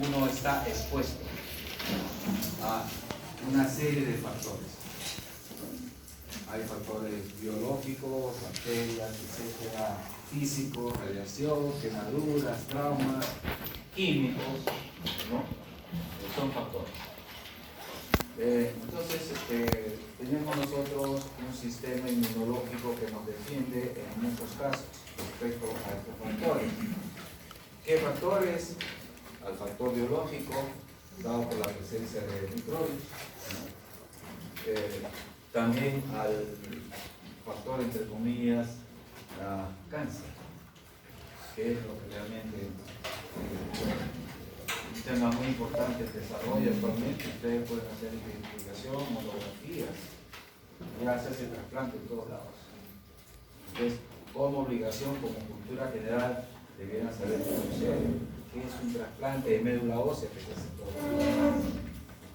uno está expuesto a una serie de factores. Hay factores biológicos, bacterias, etcétera, físicos, radiación, quemaduras, traumas, químicos, ¿no? Son factores. Entonces, tenemos nosotros un sistema inmunológico que nos defiende en muchos casos respecto a estos factores. ¿Qué factores? Al factor biológico, dado por la presencia de microbios, ¿no? También al factor, entre comillas, cáncer, que es lo que realmente un tema muy importante en desarrollo actualmente. Ustedes pueden hacer investigación, monografías, ya se hace trasplante en todos lados. Entonces, como obligación, como cultura general, debieran saber qué es un trasplante de médula ósea que se hace en todos lados,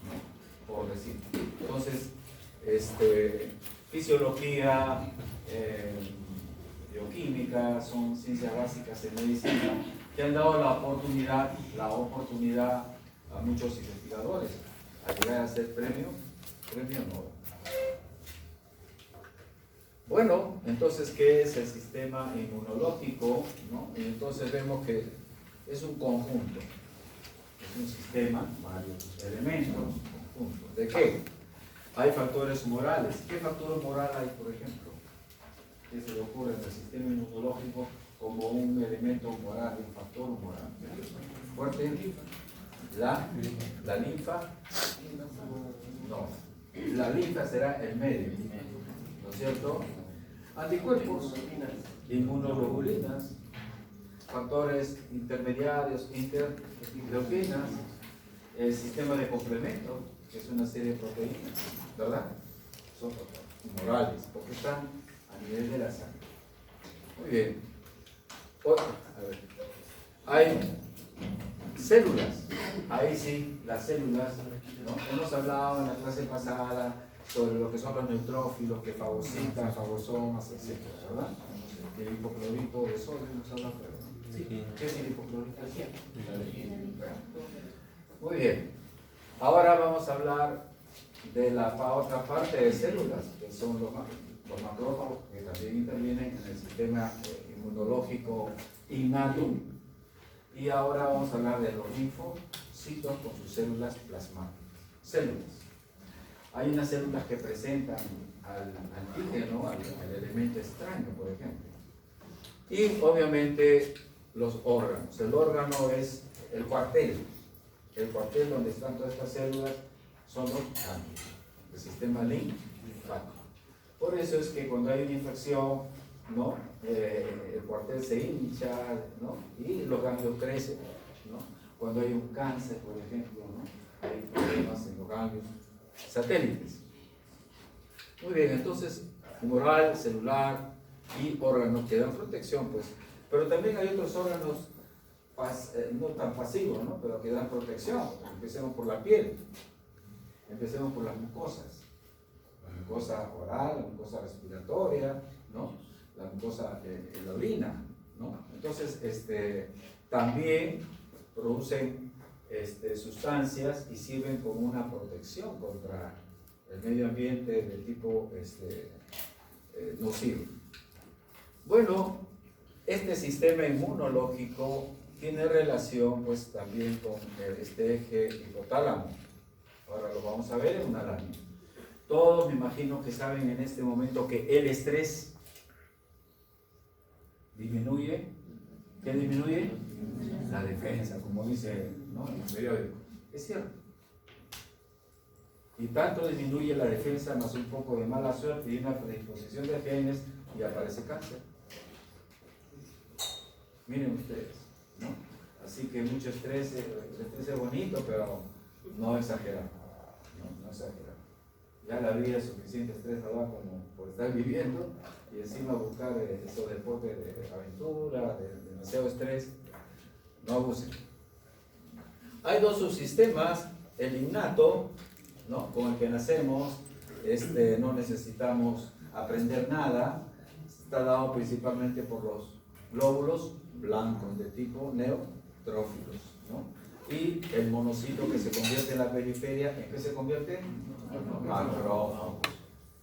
¿no? Por decir. Entonces, fisiología, bioquímica, son ciencias básicas en medicina que han dado la oportunidad a muchos investigadores a llegar a ser premio Nobel. Bueno, entonces, ¿qué es el sistema inmunológico? ¿No? Y entonces vemos que es un conjunto, es un sistema, varios elementos, conjunto. ¿De qué? Hay factores morales. ¿Qué factor moral hay, por ejemplo? ¿Qué se le ocurre en el sistema inmunológico como un elemento moral, un factor moral? Fuerte. La linfa. No. La linfa será el medio, ¿no es cierto? Anticuerpos, inmunoglobulinas, factores intermediarios, interleuquinas, el sistema de complemento, que es una serie de proteínas, ¿verdad? Son morales, porque están a nivel de la sangre. Muy bien. A ver. Hay células. Ahí sí, las células, ¿no? Hemos hablado en la clase pasada sobre lo que son los neutrófilos, que fagocitan, fagosomas, etc. ¿Verdad? El hipoclorito de sodio, ¿nos hablan? Sí. ¿Qué es el hipoclorito de sodio? Muy bien. Ahora vamos a hablar de la otra parte de células, que son los macrófagos, que también intervienen en el sistema inmunológico innato. Y ahora vamos a hablar de los linfocitos con sus células plasmáticas. Células. Hay unas células que presentan al antígeno, al elemento extraño, por ejemplo. Y obviamente los órganos. El órgano es el cuartel. El cuartel donde están todas estas células son los ganglios, el sistema linfático. Por eso es que cuando hay una infección, ¿no? El cuartel se hincha, ¿no? Y los ganglios crecen, ¿no? Cuando hay un cáncer, por ejemplo, ¿no? Hay problemas en los ganglios satélites. Muy bien, entonces, humoral, celular y órganos que dan protección, pues. Pero también hay otros órganos no tan pasivos, ¿no? Pero que dan protección. Empecemos por la piel, empecemos por las mucosas. La mucosa oral, la mucosa respiratoria, ¿no? La mucosa en la orina, ¿no? Entonces, también producen sustancias y sirven como una protección contra el medio ambiente de tipo nocivo. Bueno, este sistema inmunológico tiene relación pues también con este eje hipotálamo. Ahora lo vamos a ver en una lámina. Todos me imagino que saben en este momento que el estrés disminuye. ¿Qué disminuye? La defensa, como dice, ¿no?, en el periódico. Es cierto. Y tanto disminuye la defensa más un poco de mala suerte y una predisposición de genes y aparece cáncer. Miren ustedes, ¿no? Así que mucho estrés, el estrés es bonito, pero no exagerado, no exagerado. Ya la vida es suficiente estrés ahora como por estar viviendo y encima buscar esos deportes de aventura, de demasiado estrés, no abusen. Hay dos subsistemas, el innato, ¿no?, con el que nacemos, no necesitamos aprender nada, está dado principalmente por los glóbulos blancos de tipo neutrófilos, ¿no? y el monocito que se convierte en la periferia, ¿en qué se convierte? Macrófagos.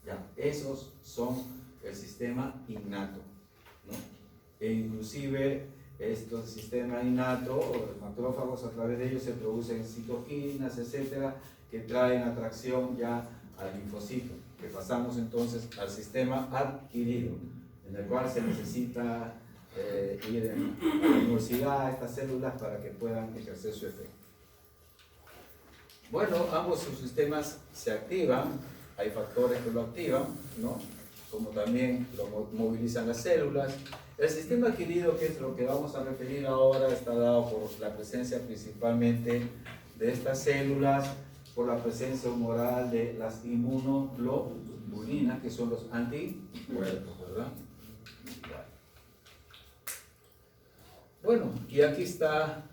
Ya, esos son el sistema innato, ¿no? E inclusive estos sistemas innatos, los macrófagos, a través de ellos se producen citoquinas, etcétera, que traen atracción ya al linfocito, que pasamos entonces al sistema adquirido, en el cual se necesita ir a la universidad a estas células para que puedan ejercer su efecto. Bueno, ambos sus sistemas se activan, hay factores que lo activan, ¿no? Como también lo movilizan las células. El sistema adquirido, que es lo que vamos a referir ahora, está dado por la presencia principalmente de estas células, por la presencia humoral de las inmunoglobulinas, que son los anticuerpos, ¿verdad? Bueno, y aquí está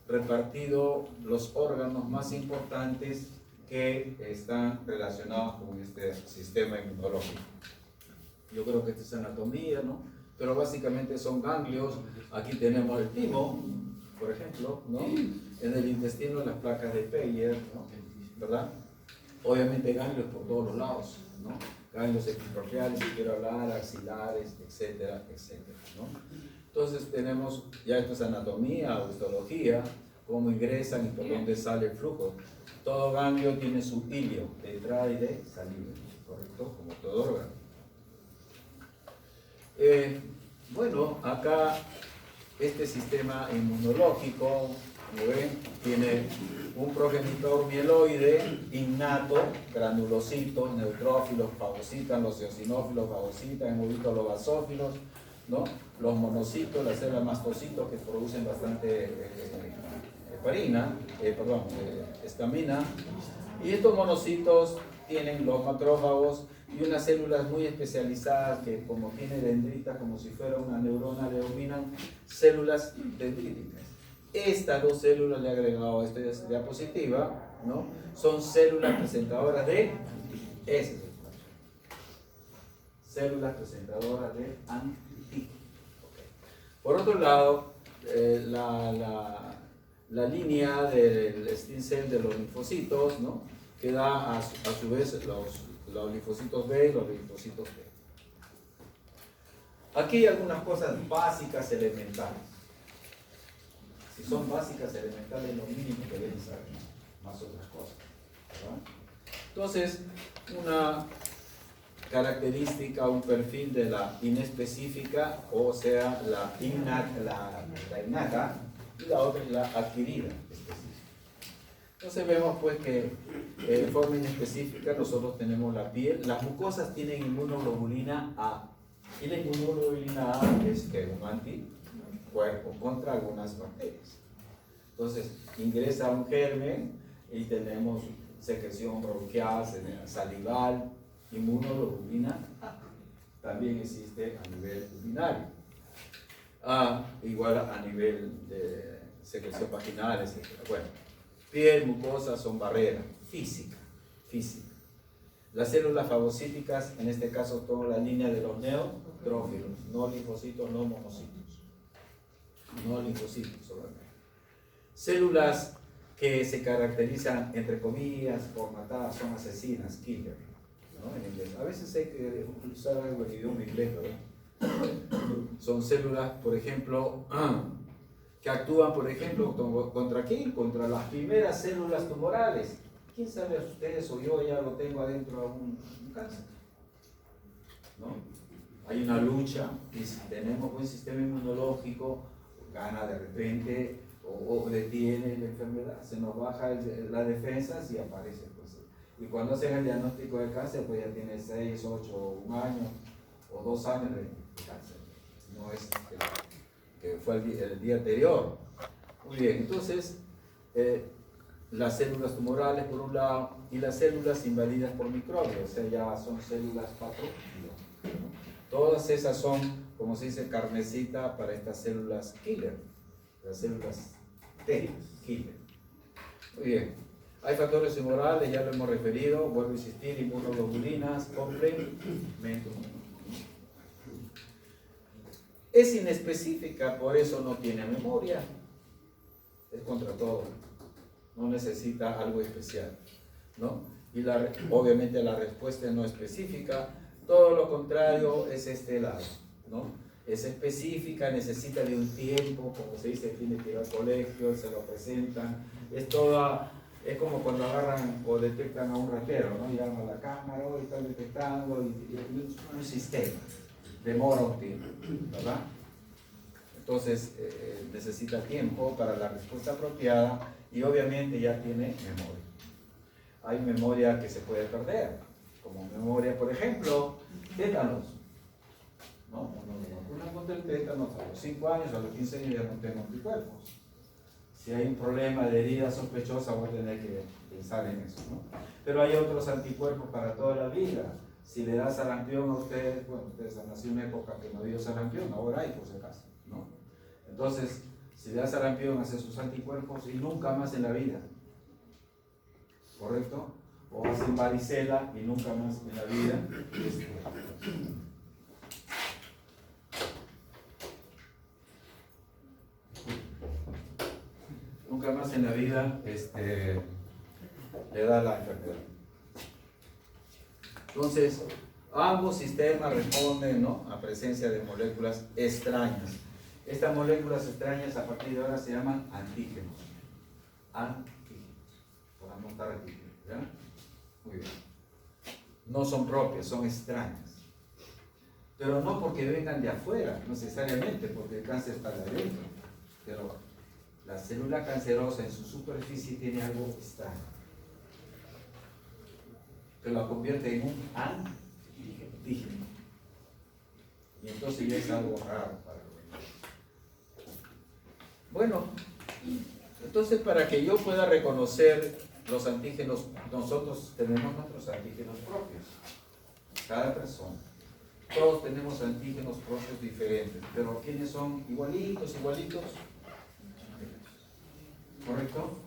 repartido los órganos más importantes que están relacionados con este sistema inmunológico. Yo creo que esta es anatomía, ¿no? Pero básicamente son ganglios. Aquí tenemos el timo, por ejemplo, ¿no? En el intestino las placas de Peyer, ¿no? ¿Verdad? Obviamente ganglios por todos los lados, ¿no? Ganglios epitrofiales, si quiero hablar, axilares, etcétera, etcétera, ¿no? Entonces tenemos, ya esto es anatomía o histología, cómo ingresan y por dónde sale el flujo. Todo ganglio tiene su hilio de entrada y de salida, ¿correcto? Como todo órgano. Bueno, acá este sistema inmunológico, como ven, tiene un progenitor mieloide innato, granulocitos, neutrófilos, fagocitan, los eosinófilos fagocitan, hemos visto los basófilos, ¿no? Los monocitos, las células mastocitos que producen bastante estamina, y estos monocitos tienen los macrófagos y unas células muy especializadas que, como tiene dendritas, como si fuera una neurona, le denominan células dendríticas. Estas dos células, le he agregado a esta diapositiva, ¿no? Son células presentadoras de células presentadoras de antígeno. Por otro lado, la línea del stem cell de los linfocitos, ¿no? Que da a su vez los linfocitos B y los linfocitos T. Aquí hay algunas cosas básicas elementales. Si son básicas elementales, lo mínimo que deben saber, más otras cosas, ¿verdad? Entonces, una característica, un perfil de la inespecífica, o sea, la innata, y la otra es la adquirida específica. Entonces vemos pues que de forma inespecífica nosotros tenemos la piel, las mucosas tienen inmunoglobulina A, y la inmunoglobulina A es que un anticuerpo contra algunas bacterias. Entonces ingresa un germen y tenemos secreción bronquial, salival, inmunoglobulina A. También existe a nivel urinario, igual a nivel de secreción vaginal, etc. Bueno, piel, mucosa son barreras física. Las células fagocíticas, en este caso toda la línea de los neutrófilos, no linfocitos, no monocitos, no linfocitos solamente. Células que se caracterizan, entre comillas, por matar, son asesinas, killer, ¿no? En inglés. A veces hay que usar algo en idioma inglés, ¿verdad? Son células, por ejemplo, que actúan, por ejemplo, ¿contra quién? Contra las primeras células tumorales. ¿Quién sabe, ustedes o yo ya lo tengo adentro a un cáncer? ¿No? Hay una lucha, y si tenemos buen sistema inmunológico, gana de repente o detiene la enfermedad, se nos baja las defensas y aparece. Pues, y cuando hacen el diagnóstico de cáncer, pues ya tiene 6, 8, 1 año o 2 años de cáncer. No es que fue el día anterior. Muy bien, entonces las células tumorales por un lado y las células invadidas por microbios, o sea, ya son células patógenas, ¿no? Todas esas son, como se dice, carnecita para estas células killer, las células T killer. Muy bien, hay factores humorales, ya lo hemos referido, vuelvo a insistir, inmunoglobulinas, complemento. Es inespecífica, por eso no tiene memoria. es contra todo, no necesita algo especial, ¿no? Y obviamente la respuesta no específica, todo lo contrario es este lado, ¿no? Es específica, necesita de un tiempo, como se dice, tiene que ir al colegio, se lo presentan, es toda, es como cuando agarran o detectan a un ratero, ¿no? Llaman a la cámara, y están detectando, y un sistema, demora un tiempo, ¿verdad? Entonces necesita tiempo para la respuesta apropiada y obviamente ya tiene memoria. Hay memoria que se puede perder, como memoria, por ejemplo, tétanos. ¿No? Uno vacuna contra el tétanos a los 5 años, a los 15 años ya no tengo anticuerpos. Si hay un problema de herida sospechosa, voy a tener que pensar en eso, ¿no? Pero hay otros anticuerpos para toda la vida. Si le da sarampión a ustedes, bueno, ustedes han nacido en una época que no dio sarampión, ahora hay por si acaso, ¿no? Entonces, si le da sarampión, hace sus anticuerpos y nunca más en la vida, ¿correcto? O hacen varicela y nunca más en la vida. Nunca más en la vida le da la enfermedad. Entonces, ambos sistemas responden, ¿no?, a presencia de moléculas extrañas. Estas moléculas extrañas a partir de ahora se llaman antígenos. Antígenos. Por anotar aquí, ¿verdad? Muy bien. No son propias, son extrañas. Pero no porque vengan de afuera, necesariamente, porque el cáncer está de adentro. Pero la célula cancerosa en su superficie tiene algo extraño que la convierte en un antígeno. Y entonces ya es algo raro para el organismo. Bueno, entonces para que yo pueda reconocer los antígenos, nosotros tenemos nuestros antígenos propios. Cada persona. Todos tenemos antígenos propios diferentes, pero ¿quiénes son igualitos? ¿Correcto?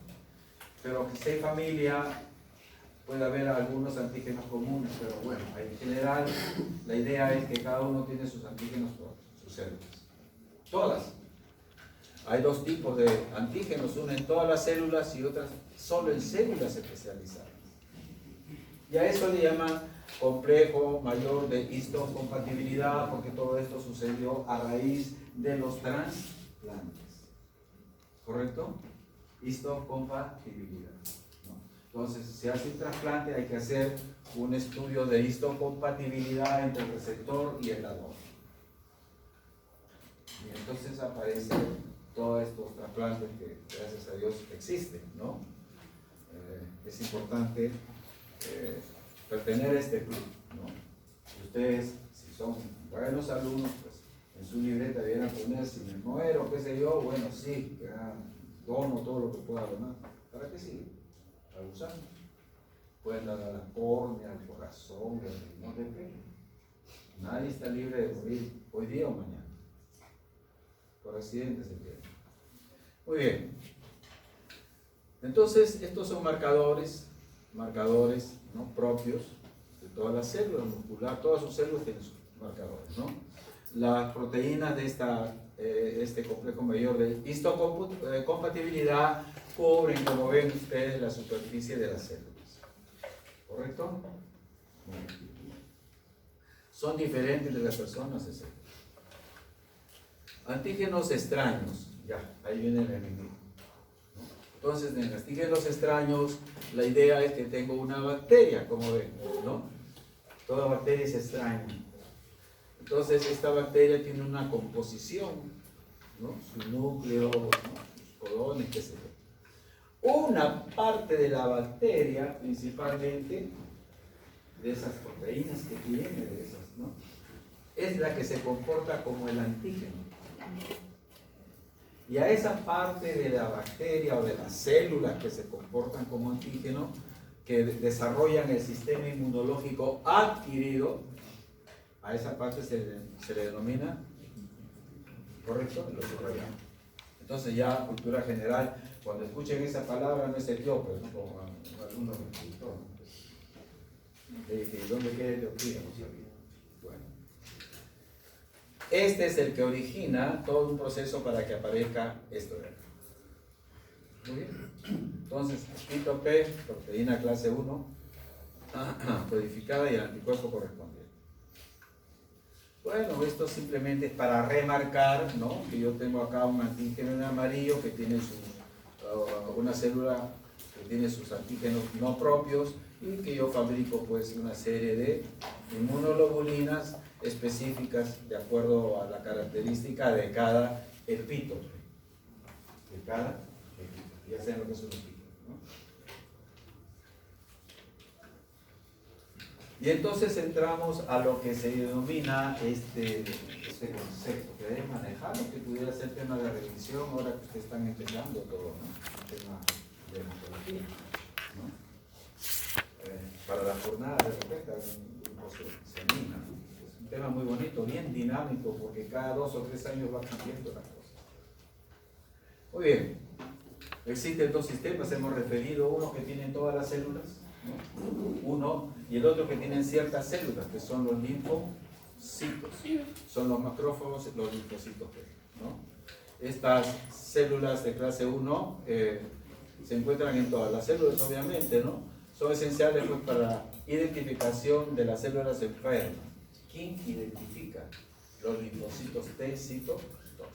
Pero si hay familia, puede haber algunos antígenos comunes, pero bueno, en general la idea es que cada uno tiene sus antígenos propios, sus células. Todas. Hay dos tipos de antígenos, uno en todas las células y otras solo en células especializadas. Y a eso le llaman complejo mayor de histocompatibilidad, porque todo esto sucedió a raíz de los trasplantes. ¿Correcto? Histocompatibilidad, ¿no? Entonces, si hace un trasplante, hay que hacer un estudio de histocompatibilidad entre el receptor y el dador. Y entonces aparecen todos estos trasplantes que, gracias a Dios, existen, ¿no? Es importante pertenecer a este club, ¿no? Y ustedes, si son buenos alumnos, pues en su libreta debieran poner, si me muero, qué sé yo, bueno, sí, ya dono todo lo que pueda donar. ¿Para qué sirve? Para usar. Pueden dar a la córnea, al corazón, al riñón, depende. Nadie está libre de morir hoy día o mañana. Por accidentes se pierde. Muy bien. Entonces, estos son marcadores, ¿no?, propios de todas las células musculares, todas sus células tienen sus marcadores, ¿no? Las proteínas de este complejo mayor de histocompatibilidad cubren, como ven ustedes, la superficie de las células. ¿Correcto? Son diferentes de las personas, etc. Antígenos extraños, ya, ahí viene el enemigo. Entonces, en antígenos extraños, la idea es que tengo una bacteria, como ven, ¿no? Toda bacteria es extraña. Entonces, esta bacteria tiene una composición, ¿no?, su núcleo, ¿no?, sus codones, qué sé yo. Una parte de la bacteria, principalmente, de esas proteínas que tiene, de esas, ¿no?, es la que se comporta como el antígeno. Y a esa parte de la bacteria o de las células que se comportan como antígeno, que desarrollan el sistema inmunológico adquirido, a esa parte se le denomina, ¿correcto?, lo subrayamos. Entonces ya, cultura general, cuando escuchen esa palabra, no es etíope, ¿no?, como algunos me preguntó, ¿no? Le dije, ¿dónde queda Etiopía? No sabía. Bueno. Este es el que origina todo un proceso para que aparezca esto de acá. Muy bien. Entonces, pito P, proteína clase 1, codificada y el anticuerpo correspondiente. Bueno, esto simplemente es para remarcar, ¿no?, que yo tengo acá un antígeno en amarillo que tiene una célula que tiene sus antígenos no propios y que yo fabrico pues una serie de inmunoglobulinas específicas de acuerdo a la característica de cada epítope. De cada epítope. Ya saben lo que es un epítope, ¿no? Y entonces entramos a lo que se denomina este concepto, que debe manejarlo, que pudiera ser tema de revisión ahora que ustedes están empezando todo, ¿no? El tema de hematología, ¿no? Para la jornada de repente un grupo se anima, ¿no? Es un tema muy bonito, bien dinámico, porque cada 2 o 3 años va cambiando la cosa. Muy bien, existen 2 sistemas, hemos referido uno que tienen todas las células, ¿no? Uno, y el otro que tienen ciertas células, que son los linfocitos, son los macrófagos, los linfocitos B, ¿no? Estas células de clase 1 se encuentran en todas las células, obviamente, ¿no? Son esenciales pues, para la identificación de las células enfermas. ¿Quién identifica? Los linfocitos T, cito, 2.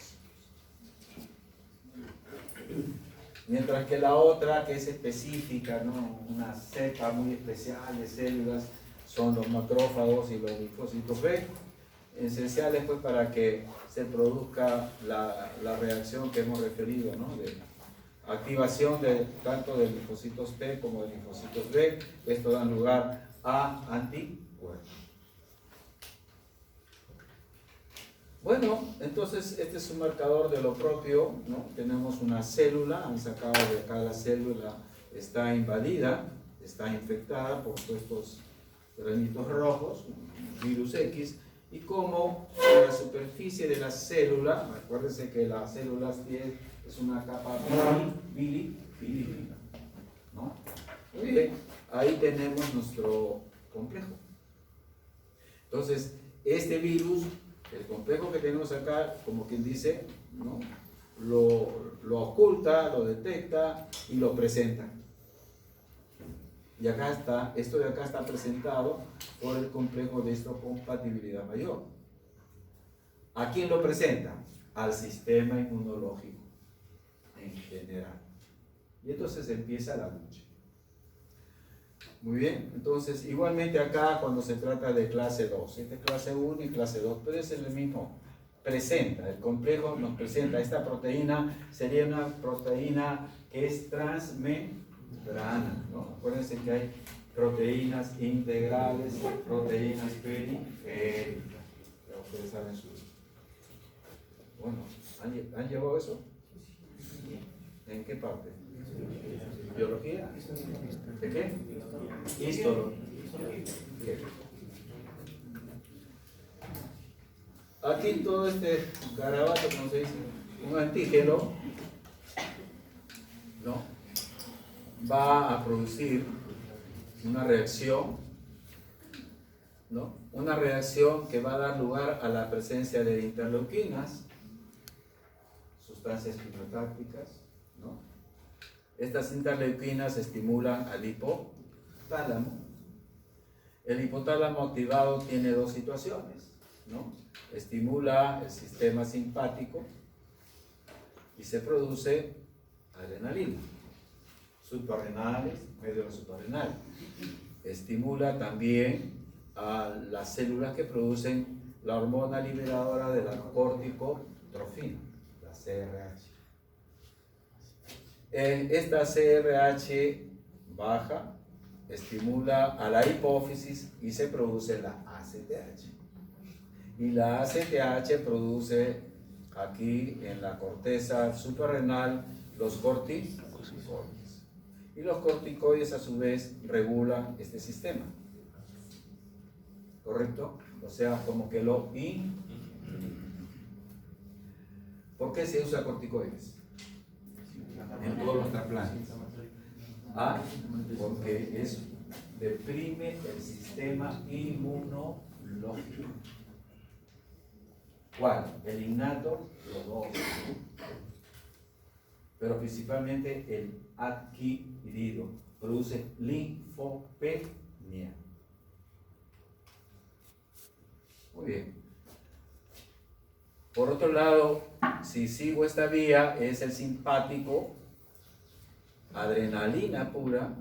Mientras que la otra, que es específica, ¿no?, una cepa muy especial de células, son los macrófagos y los linfocitos B, esenciales pues, para que se produzca la reacción que hemos referido, ¿no?, de activación tanto de linfocitos T como de linfocitos B. Esto da lugar a anticuerpos. Bueno, entonces este es un marcador de lo propio, ¿no? Tenemos una célula, han sacado de acá la célula, está invadida, está infectada por estos granitos rojos, virus X, y como en la superficie de la célula, acuérdense que las células tienen es una capa bilípida, ¿no? Muy bien, ahí tenemos nuestro complejo. Entonces, este virus, el complejo que tenemos acá, como quien dice, ¿no?, lo oculta, lo detecta y lo presenta. Y acá está, esto de acá está presentado por el complejo de histocompatibilidad mayor. ¿A quién lo presenta? Al sistema inmunológico en general. Y entonces empieza la lucha. Muy bien, entonces igualmente acá cuando se trata de clase 2, esta es clase 1 y clase 2, pero es el mismo, presenta, el complejo nos presenta, esta proteína sería una proteína que es transmembrana, ¿no? Acuérdense que hay proteínas integrales, proteínas periféricas, ya ustedes saben su... Bueno, ¿han llevado eso? ¿En qué parte? ¿Biología? ¿De qué? Histología. Aquí todo este garabato, como se dice, un antígeno, ¿no?, va a producir una reacción, ¿no?, una reacción que va a dar lugar a la presencia de interleuquinas, sustancias quimiotácticas, ¿no? Estas interleuquinas estimulan al hipotálamo. El hipotálamo activado tiene 2 situaciones, ¿no? Estimula el sistema simpático y se produce adrenalina, suprarrenales, medio suprarrenal. Estimula también a las células que producen la hormona liberadora de la corticotrofina, la CRH. Esta CRH baja estimula a la hipófisis y se produce la ACTH. Y la ACTH produce aquí en la corteza suprarrenal los corticoides. Y los corticoides a su vez regulan este sistema. ¿Correcto? O sea, como que lo inhiben. ¿Por qué se usa corticoides en todos los trasplantes? Porque deprime el sistema inmunológico. ¿Cuál? El innato, los 2. pero principalmente el adquirido, produce linfopenia. Muy bien. Por otro lado, si sigo esta vía, es el simpático, adrenalina pura,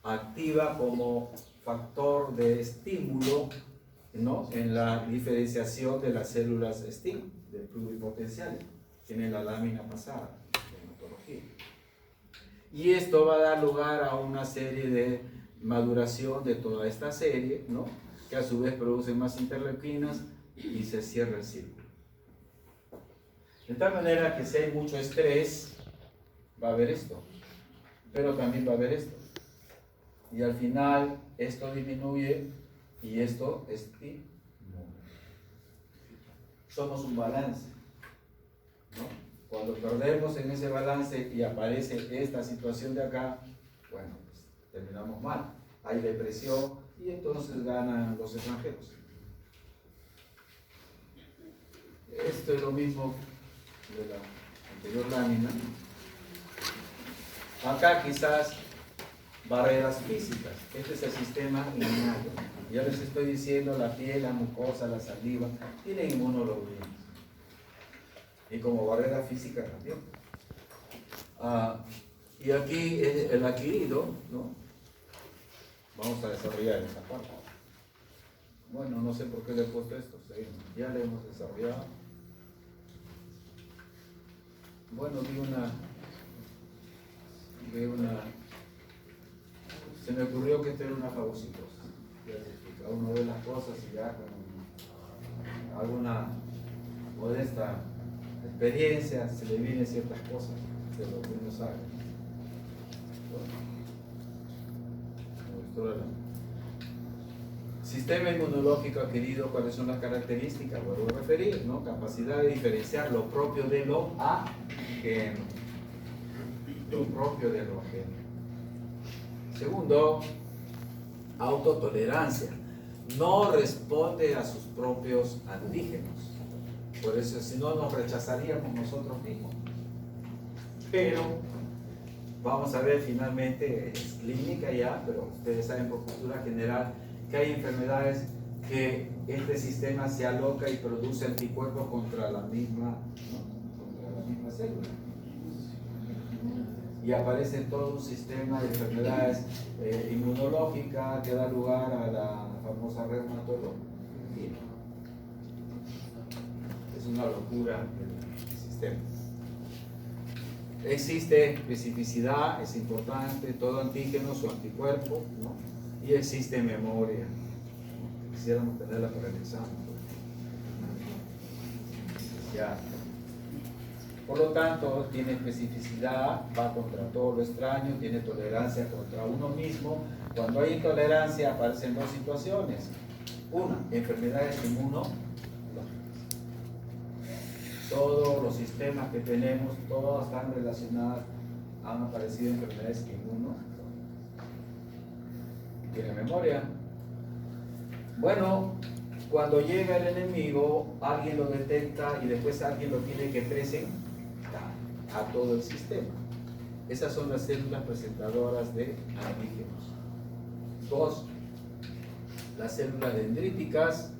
activa como factor de estímulo, ¿no?, en la diferenciación de las células STIM, de pluripotenciales, tiene la lámina pasada de hematología. Y esto va a dar lugar a una serie de maduración de toda esta serie, ¿no?, que a su vez producen más interleuquinas y se cierra el círculo. De tal manera que si hay mucho estrés, va a haber esto, pero también va a haber esto. Y al final esto disminuye y esto estimula. Somos un balance, ¿no? Cuando perdemos en ese balance y aparece esta situación de acá, bueno, pues terminamos mal. Hay depresión y entonces ganan los extranjeros. Esto es lo mismo de la anterior lámina. Acá quizás barreras físicas. Este es el sistema innato. Ya les estoy diciendo, la piel, la mucosa, la saliva, tienen inmunoglobulinas. Y como barrera física también. Y aquí el adquirido, ¿no? Vamos a desarrollar esta parte. Bueno, no sé por qué le he puesto esto. Ya le hemos desarrollado. Bueno, se me ocurrió que esto era una fagocitosis. Uno ve las cosas y ya con alguna modesta experiencia se le vienen ciertas cosas de lo que uno sabe. Sistema inmunológico adquirido, ¿cuáles son las características? Vuelvo a referir, ¿no? Capacidad de diferenciar lo propio de lo ajeno. Lo propio de lo ajeno. Segundo, autotolerancia. No responde a sus propios antígenos. Por eso, si no, nos rechazaríamos nosotros mismos. Pero vamos a ver finalmente, es clínica ya, pero ustedes saben por cultura general que hay enfermedades que este sistema se aloca y produce anticuerpos contra la misma, ¿no?, contra la misma célula. Y aparece todo un sistema de enfermedades inmunológicas que da lugar a la famosa reumatología. Es una locura el sistema. Existe especificidad, es importante, todo antígeno, su anticuerpo, ¿no? Y existe memoria. Quisiéramos tenerla para el examen. Ya. Por lo tanto, tiene especificidad, va contra todo lo extraño, tiene tolerancia contra uno mismo. Cuando hay intolerancia aparecen dos situaciones. Una, enfermedades inmunológicas. Todos los sistemas que tenemos, todas están relacionadas, han aparecido enfermedades inmunológicas. ¿Tiene memoria? Bueno, cuando llega el enemigo, alguien lo detecta y después alguien lo tiene que presentar a todo el sistema. Esas son las células presentadoras de antígenos. Dos, las células dendríticas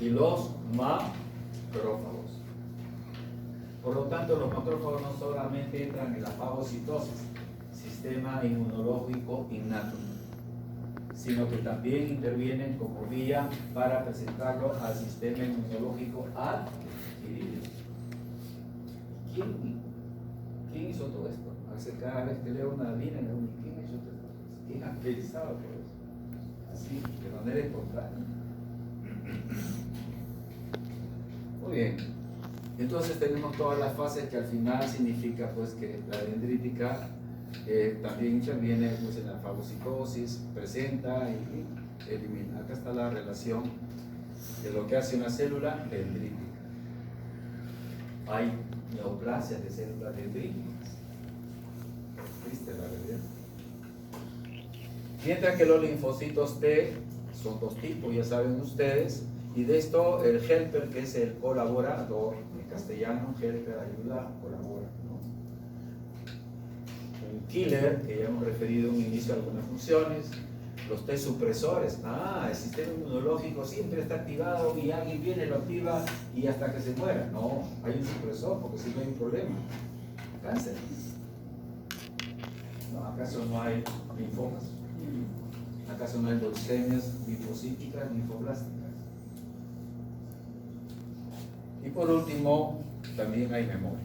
y los macrófagos. Por lo tanto, los macrófagos no solamente entran en la fagocitosis, sistema inmunológico innato, sino que también intervienen como vía para presentarlo al sistema inmunológico adquirido. ¿Quién hizo todo esto? Hace cada vez que leo una línea, ¿quién hizo todo esto? ¿Quién ha pensado por eso? Así, de manera espontánea. Muy bien. Entonces tenemos todas las fases que al final significa pues que la dendrítica también interviene pues, en la fagocitosis, presenta y elimina. Acá está la relación de lo que hace una célula dendrítica. Hay neoplasias de células dendríticas. Triste la realidad. Mientras que los linfocitos T son dos tipos, ya saben ustedes, y de esto el helper, que es el colaborador, en castellano helper ayuda, colabora, ¿no? killer, que ya hemos referido en un inicio a algunas funciones, los T supresores. El sistema inmunológico siempre está activado y alguien viene, lo activa y hasta que se muera. No, hay un supresor porque si no hay un problema. Cáncer. ¿No? ¿Acaso no hay linfomas? ¿Acaso no hay leucemias linfocíticas, linfoblásticas? Y por último, también hay memoria.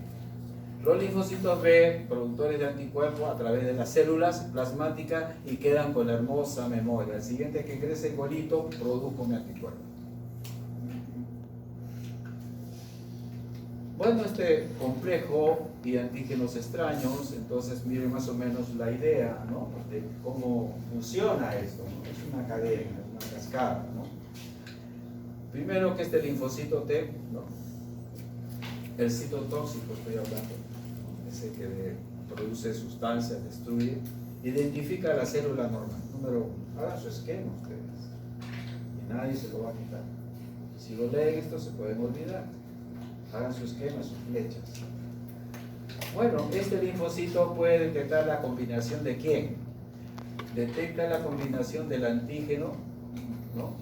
Los linfocitos B, productores de anticuerpos a través de las células plasmáticas y quedan con la hermosa memoria. El siguiente que crece igualito, produzco mi anticuerpo. Bueno, este complejo y antígenos extraños, entonces miren más o menos la idea, ¿no?, de cómo funciona esto, ¿no? Es una cadena, es una cascada, ¿no? Primero que este linfocito T, ¿no?, el citotóxico estoy hablando, ¿no?, ese que produce sustancias, destruye, identifica la célula normal. Número uno, hagan su esquema ustedes y nadie se lo va a quitar. Si lo leen esto se pueden olvidar. Hagan su esquema, sus flechas. Bueno, este linfocito puede detectar la combinación de ¿quién? Detecta la combinación del antígeno, ¿no?,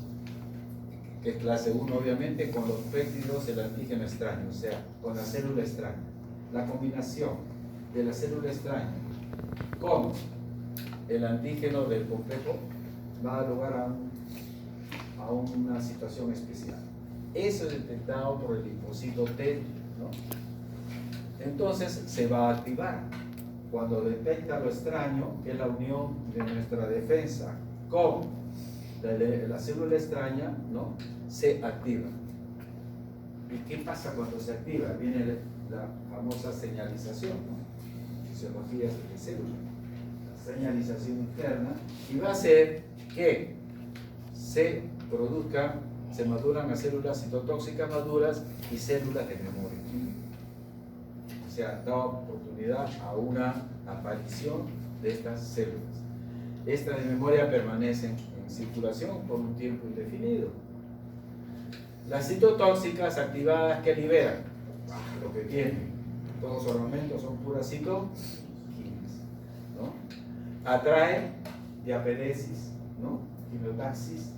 que es clase 1 obviamente, con los péptidos del antígeno extraño, o sea, con la célula extraña. La combinación de la célula extraña con el antígeno del complejo va a dar lugar a una situación especial. Eso es detectado por el linfocito T, ¿no? Entonces se va a activar cuando detecta lo extraño, que es la unión de nuestra defensa con la célula extraña, ¿no? Se activa. ¿Y qué pasa cuando se activa? Viene la famosa señalización, ¿no?, fisiologías de célula, la señalización interna, y va a hacer que se maduran las células citotóxicas maduras y células de memoria. O sea, da oportunidad a una aparición de estas células. Estas de memoria permanecen en circulación por un tiempo indefinido. Las citotóxicas activadas, que liberan lo que tienen, todos los armamentos son puras citoquinas, ¿no? Atraen diapedesis, ¿no?, quimiotaxis,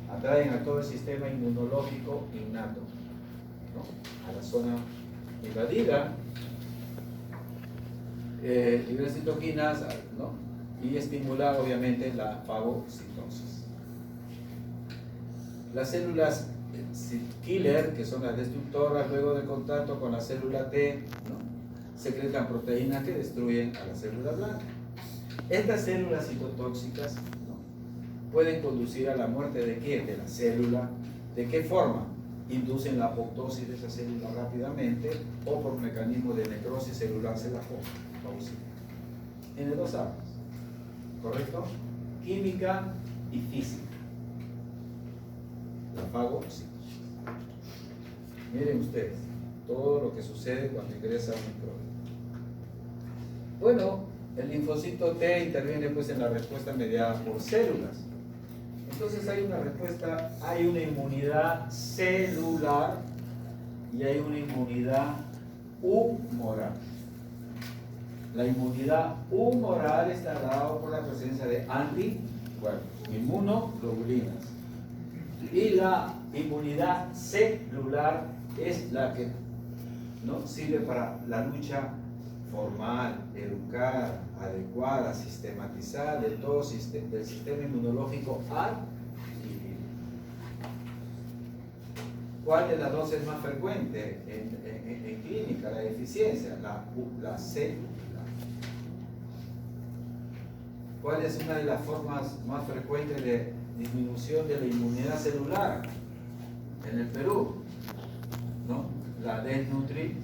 atraen a todo el sistema inmunológico innato, ¿no?, a la zona invadida, liberan citoquinas, ¿no?, y estimular obviamente la fagocitosis. Las células killer, que son las destructoras, luego del contacto con la célula T, ¿no?, secretan proteínas que destruyen a la célula blanca. Estas células citotóxicas, ¿no?, pueden conducir a la muerte ¿de qué? De la célula. ¿De qué forma? Inducen la apoptosis de esa célula rápidamente o por mecanismo de necrosis celular se la fagocita. Tiene dos armas, ¿correcto? Química y física. La fagocitosis. Miren ustedes todo lo que sucede cuando ingresa un microbio. Bueno, el linfocito T interviene pues en la respuesta mediada por células. Entonces hay una respuesta, hay una inmunidad celular y hay una inmunidad humoral. La inmunidad humoral está dada por la presencia de inmunoglobulinas. Y la inmunidad celular es la que, ¿no?, sirve para la lucha formal, educada, adecuada, sistematizada de todo del sistema inmunológico adquirido. ¿Cuál de las dos es más frecuente en clínica? La deficiencia, la celular. ¿Cuál es una de las formas más frecuentes de disminución de la inmunidad celular en el Perú? ¿No? La desnutrición.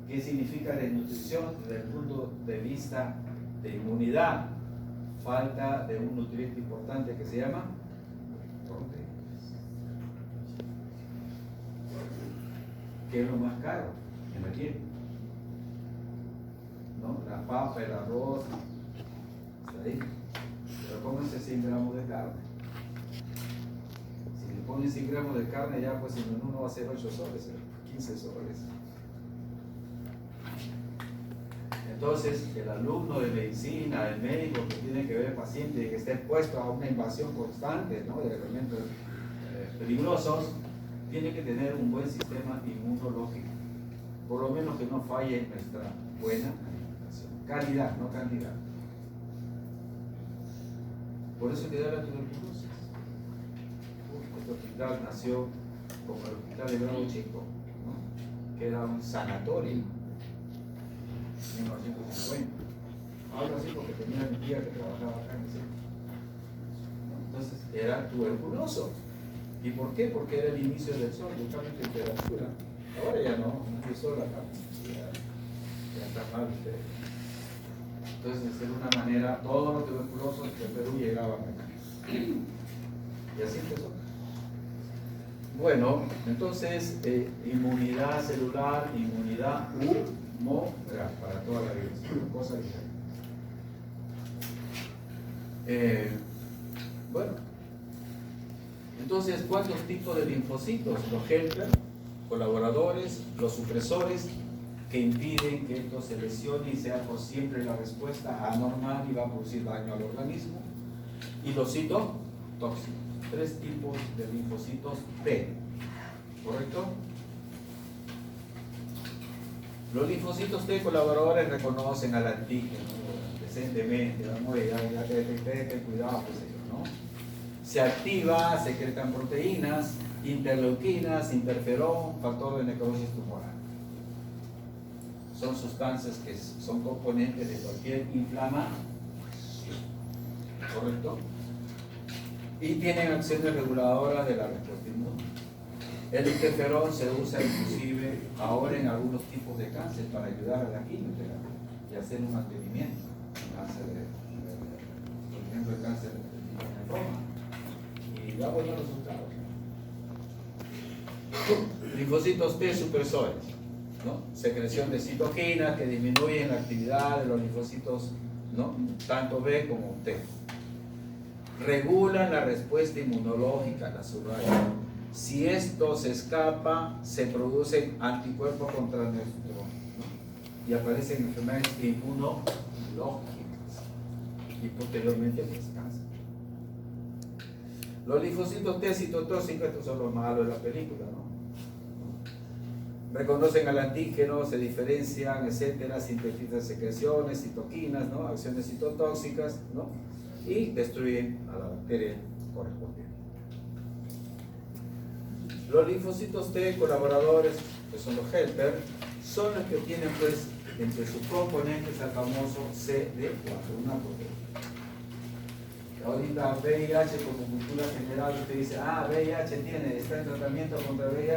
¿Qué significa desnutrición desde el punto de vista de inmunidad? Falta de un nutriente importante que se llama proteínas. ¿Qué es lo más caro en la dieta? ¿No? La papa, el arroz, está ahí. Pero cómense 100 gramos de carne. Si le ponen 100 gramos de carne, ya pues en uno va a ser 8 soles, 15 soles. Entonces, el alumno de medicina, el médico que tiene que ver el paciente y que esté expuesto a una invasión constante, ¿no?, de elementos peligrosos, tiene que tener un buen sistema inmunológico, por lo menos que no falle en nuestra buena alimentación. Calidad, no cantidad. Por eso que da la tuberculosis. Este hospital nació como el hospital de Bravo Chico, ¿no?, que era un sanatorio en 1950. Algo así porque tenía mi tía que trabajaba acá en el centro. Entonces era tuberculoso. ¿Y por qué? Porque era el inicio del sol, el cambio de temperatura. Ahora ya no hay sol acá. Ya está mal usted. Entonces, de una manera, todos los tuberculosos de Perú llegaban acá. Y así empezó. Bueno, entonces, inmunidad celular, inmunidad humoral para toda la vida. Cosa diferente. Bueno, entonces, ¿cuántos tipos de linfocitos? Los helper, colaboradores, los supresores, que impiden que esto se lesione y sea por siempre la respuesta anormal y va a producir daño al organismo. Y los citotóxicos, 3 tipos de linfocitos T, ¿correcto? Los linfocitos T colaboradores reconocen al antígeno decentemente, vamos a ya ten cuidado, pues ellos, ¿no? Se activa, secretan proteínas, interleuquinas, interferón, factor de necrosis tumoral. Son sustancias que son componentes de cualquier inflamación, ¿correcto? Y tienen acciones reguladoras de la respuesta inmune. El interferón se usa inclusive ahora en algunos tipos de cáncer para ayudar a la quimioterapia y hacer un mantenimiento. Cáncer por ejemplo, el cáncer de linfoma. Y da buenos resultados. Linfocitos T supresores, ¿no? Secreción de citoquinas que disminuyen la actividad de los linfocitos, ¿no?, tanto B como T. Regulan la respuesta inmunológica, la subrayo. Si esto se escapa, se producen anticuerpos contra nuestro, ¿no?, y aparecen enfermedades inmunológicas y posteriormente pues cáncer. Los linfocitos T citotóxicos, estos son los malos de la película, ¿no? Reconocen al antígeno, se diferencian, etcétera, sintetizan secreciones, citoquinas, ¿no?, acciones citotóxicas, ¿no?, y destruyen a la bacteria correspondiente. Los linfocitos T colaboradores, que son los helper, son los que tienen pues entre sus componentes el famoso CD4, una proteína. Ahorita VIH como cultura general, usted dice, VIH tiene, está en tratamiento contra VIH,